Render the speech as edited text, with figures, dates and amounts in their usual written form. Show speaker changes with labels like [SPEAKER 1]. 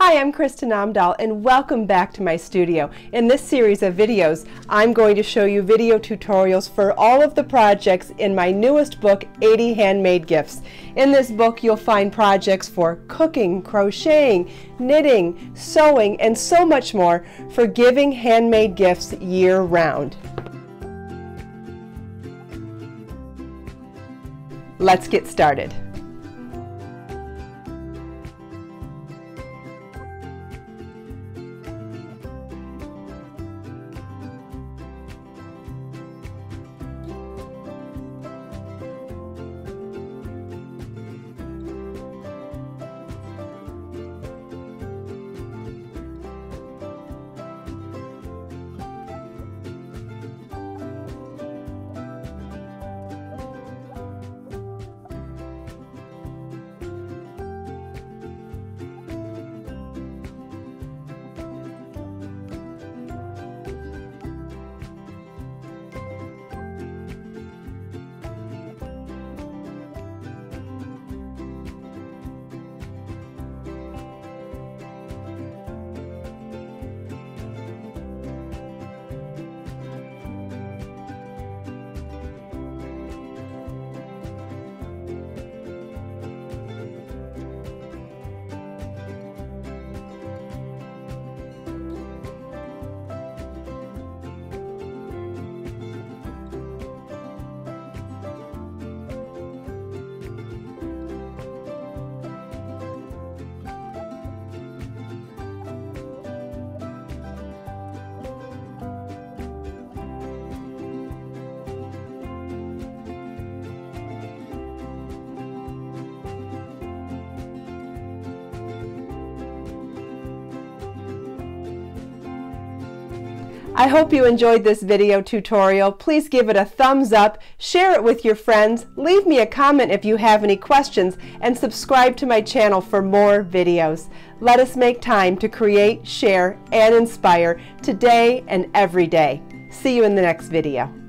[SPEAKER 1] Hi, I'm Kristin Omdahl and welcome back to my studio. In this series of videos, I'm going to show you video tutorials for all of the projects in my newest book, 80 Handmade Gifts. In this book, you'll find projects for cooking, crocheting, knitting, sewing, and so much more for giving handmade gifts year-round. Let's get started. I hope you enjoyed this video tutorial. Please give it a thumbs up, share it with your friends, leave me a comment if you have any questions, and subscribe to my channel for more videos. Let us make time to create, share, and inspire today and every day. See you in the next video.